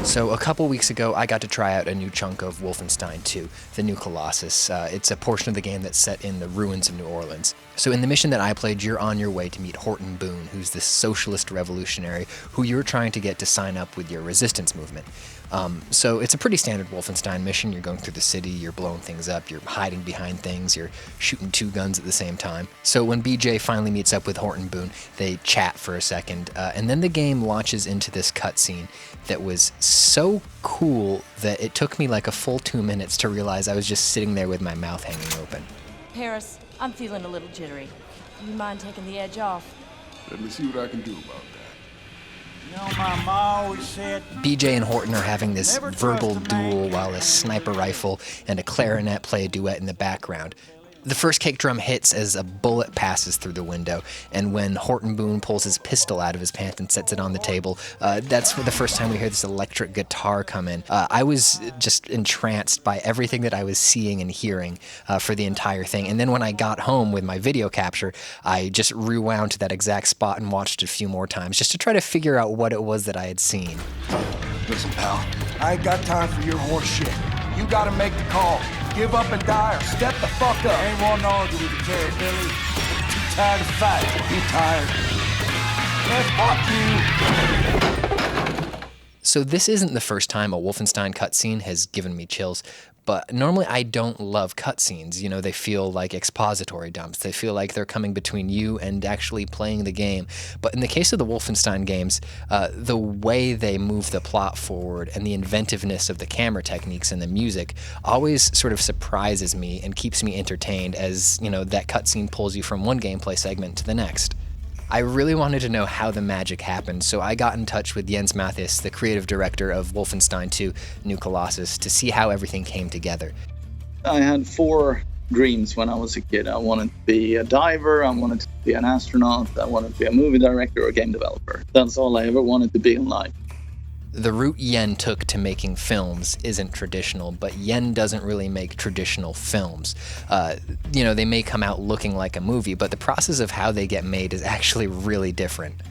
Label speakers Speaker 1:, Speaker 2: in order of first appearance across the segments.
Speaker 1: So a couple weeks ago, I got to try out a new chunk of Wolfenstein 2, the New Colossus. It's a portion of the game that's set in the ruins of New Orleans. So in the mission that I played, you're on your way to meet Horton Boone, who's this socialist revolutionary who you're trying to get to sign up with your resistance movement. So it's a pretty standard Wolfenstein mission. You're going through the city, you're blowing things up, you're hiding behind things, you're shooting two guns at the same time. So when BJ finally meets up with Horton Boone, they chat for a second, and then the game launches into this cutscene that was so cool that it took me like a full 2 minutes to realize I was just sitting there with my mouth hanging open.
Speaker 2: Paris, I'm feeling a little jittery. Do you mind taking the edge off?
Speaker 3: Let me see what I can do about that.
Speaker 4: You know, my ma always said,
Speaker 1: BJ and Horton are having this verbal duel while a sniper rifle and a clarinet play a duet in the background. The first kick drum hits as a bullet passes through the window, and when Horton Boone pulls his pistol out of his pants and sets it on the table, that's for the first time we hear this electric guitar come in. I was just entranced by everything that I was seeing and hearing for the entire thing. And then when I got home with my video capture, I just rewound to that exact spot and watched it a few more times just to try to figure out what it was that I had seen.
Speaker 4: listen, pal, I ain't got time for your horse shit. You gotta make the call. Give up and die or step the fuck up. Ain't wanting to argue with you, Terry Billy. Too tired to fight. You tired? Yeah, fuck you.
Speaker 1: So this isn't the first time a Wolfenstein cutscene has given me chills, but normally I don't love cutscenes. You know, they feel like expository dumps. They feel like they're coming between you and actually playing the game. But in the case of the Wolfenstein games, the way they move the plot forward and the inventiveness of the camera techniques and the music always sort of surprises me and keeps me entertained as, you know, that cutscene pulls you from one gameplay segment to the next. I really wanted to know how the magic happened, so I got in touch with Jens Matthies, the creative director of Wolfenstein 2 New Colossus, to see how everything came together.
Speaker 5: I had 4 dreams when I was a kid. I wanted to be a diver, I wanted to be an astronaut, I wanted to be a movie director or a game developer. That's all I ever wanted to be in life.
Speaker 1: The route Yen took to making films isn't traditional, but Yen doesn't really make traditional films. You know, they may come out looking like a movie, but the process of how they get made is actually really different.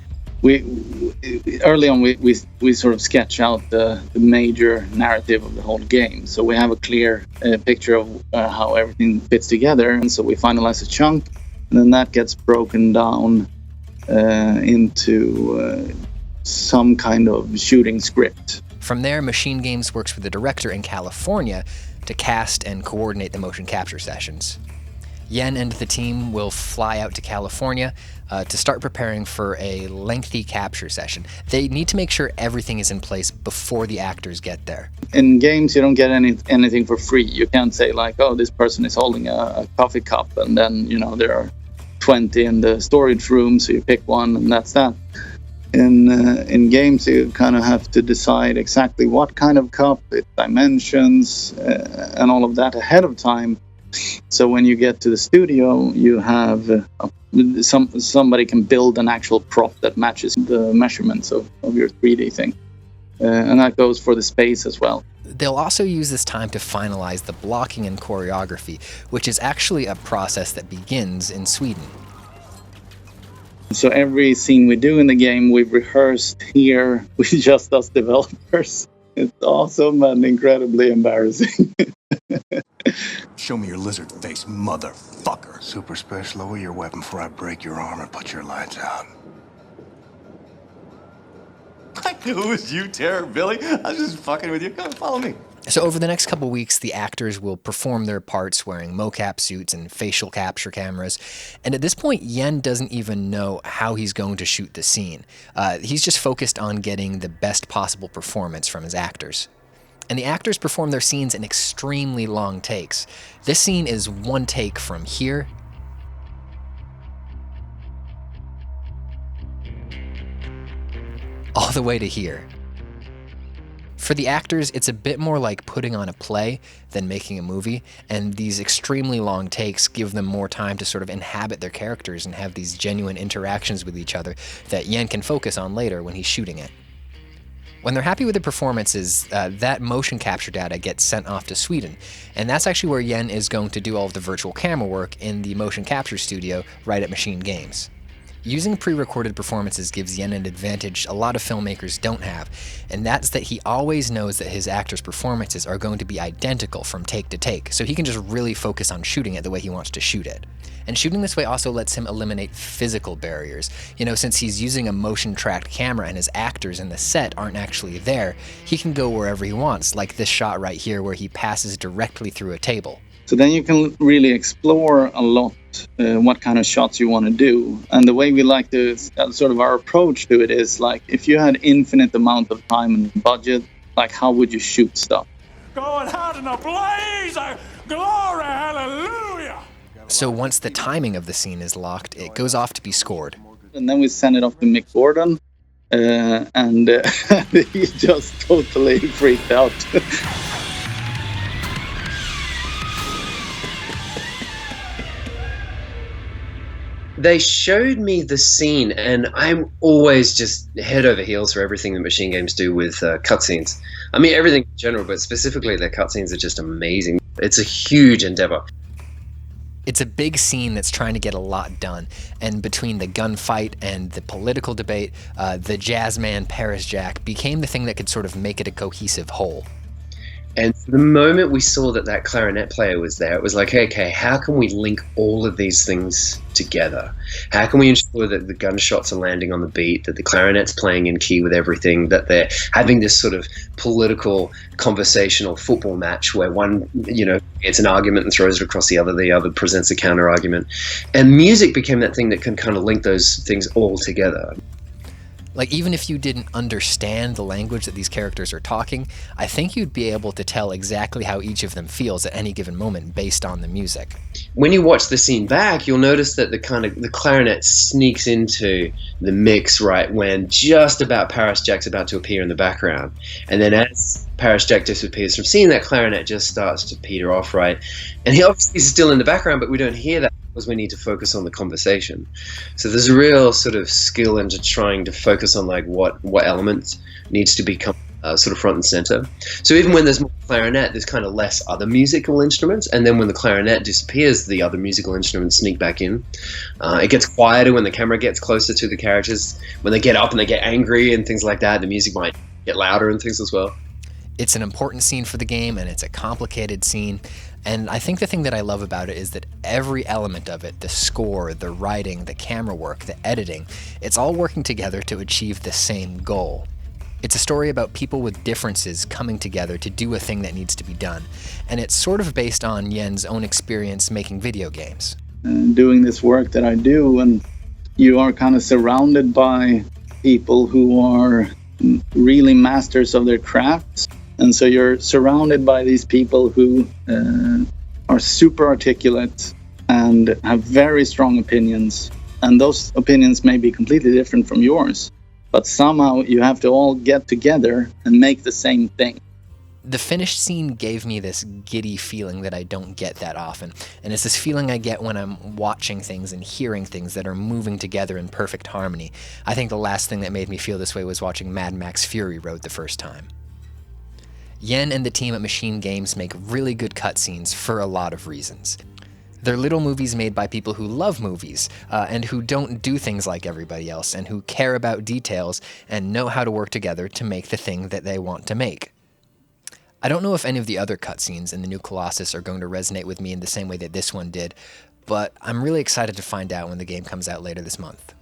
Speaker 5: Early on, we sort of sketch out the major narrative of the whole game. So we have a clear picture of how everything fits together, and so we finalize a chunk, and then that gets broken down into some kind of shooting script.
Speaker 1: From there, Machine Games works with the director in California to cast and coordinate the motion capture sessions. Yen and the team will fly out to California to start preparing for a lengthy capture session. They need to make sure everything is in place before the actors get there.
Speaker 5: In games, you don't get anything for free. You can't say like, oh, this person is holding a coffee cup, and then, you know, there are 20 in the storage room, so you pick one and that's that. In games, you kind of have to decide exactly what kind of cup, its dimensions, and all of that ahead of time. So when you get to the studio, you have somebody can build an actual prop that matches the measurements of your 3D thing. And that goes for the space as well.
Speaker 1: They'll also use this time to finalize the blocking and choreography, which is actually a process that begins in Sweden.
Speaker 5: So every scene we do in the game, we've rehearsed here with just us developers. It's awesome and incredibly embarrassing.
Speaker 4: Show me your lizard face, motherfucker. Super special, lower your weapon before I break your arm and put your lights out.
Speaker 6: I knew it was you, Terror Billy. I was just fucking with you. Come on, follow me.
Speaker 1: So over the next couple weeks, the actors will perform their parts wearing mocap suits and facial capture cameras. And at this point, Yen doesn't even know how he's going to shoot the scene. He's just focused on getting the best possible performance from his actors. And the actors perform their scenes in extremely long takes. This scene is one take from here all the way to here. For the actors, it's a bit more like putting on a play than making a movie, and these extremely long takes give them more time to sort of inhabit their characters and have these genuine interactions with each other that Yen can focus on later when he's shooting it. When they're happy with the performances, that motion capture data gets sent off to Sweden, and that's actually where Yen is going to do all of the virtual camera work in the motion capture studio right at Machine Games. Using pre-recorded performances gives Yen an advantage a lot of filmmakers don't have, and that's that he always knows that his actors' performances are going to be identical from take to take, so he can just really focus on shooting it the way he wants to shoot it. And shooting this way also lets him eliminate physical barriers. Since he's using a motion-tracked camera and his actors in the set aren't actually there, he can go wherever he wants, like this shot right here where he passes directly through a table.
Speaker 5: So then you can really explore a lot what kind of shots you want to do. And the way we like to, sort of our approach to it is like, if you had infinite amount of time and budget, like how would you shoot stuff?
Speaker 4: Going out in a blaze of glory, hallelujah!
Speaker 1: So once the timing of the scene is locked, it goes off to be scored.
Speaker 5: And then we send it off to Mick Gordon, and he just totally freaked out.
Speaker 7: They showed me the scene, and I'm always just head over heels for everything that Machine Games do with cutscenes. I mean, everything in general, but specifically their cutscenes are just amazing. It's a huge endeavor.
Speaker 1: It's a big scene that's trying to get a lot done, and between the gunfight and the political debate, the jazz man Paris Jack became the thing that could sort of make it a cohesive whole.
Speaker 7: And the moment we saw that clarinet player was there, it was like, okay, how can we link all of these things together? How can we ensure that the gunshots are landing on the beat, that the clarinet's playing in key with everything, that they're having this sort of political, conversational football match where one, it's an argument and throws it across the other presents a counter argument. And music became that thing that can kind of link those things all together.
Speaker 1: Like, even if you didn't understand the language that these characters are talking, I think you'd be able to tell exactly how each of them feels at any given moment based on the music.
Speaker 7: When you watch the scene back, you'll notice that the clarinet sneaks into the mix right when just about Paris Jack's about to appear in the background. And then as Paris Jack disappears from scene, that clarinet just starts to peter off, right? And he obviously is still in the background, but we don't hear that because we need to focus on the conversation. So there's a real sort of skill into trying to focus on like what element needs to become sort of front and center. So even when there's more clarinet, there's kind of less other musical instruments, and then when the clarinet disappears, the other musical instruments sneak back in. It gets quieter when the camera gets closer to the characters. When they get up and they get angry and things like that, the music might get louder and things as well.
Speaker 1: It's an important scene for the game, and it's a complicated scene. And I think the thing that I love about it is that every element of it, the score, the writing, the camera work, the editing, it's all working together to achieve the same goal. It's a story about people with differences coming together to do a thing that needs to be done. And it's sort of based on Yen's own experience making video games.
Speaker 5: Doing this work that I do, and you are kind of surrounded by people who are really masters of their crafts. And so you're surrounded by these people who are super articulate and have very strong opinions. And those opinions may be completely different from yours. But somehow you have to all get together and make the same thing.
Speaker 1: The finished scene gave me this giddy feeling that I don't get that often. And it's this feeling I get when I'm watching things and hearing things that are moving together in perfect harmony. I think the last thing that made me feel this way was watching Mad Max Fury Road the first time. Yen and the team at Machine Games make really good cutscenes for a lot of reasons. They're little movies made by people who love movies, and who don't do things like everybody else, and who care about details and know how to work together to make the thing that they want to make. I don't know if any of the other cutscenes in the new Colossus are going to resonate with me in the same way that this one did, but I'm really excited to find out when the game comes out later this month.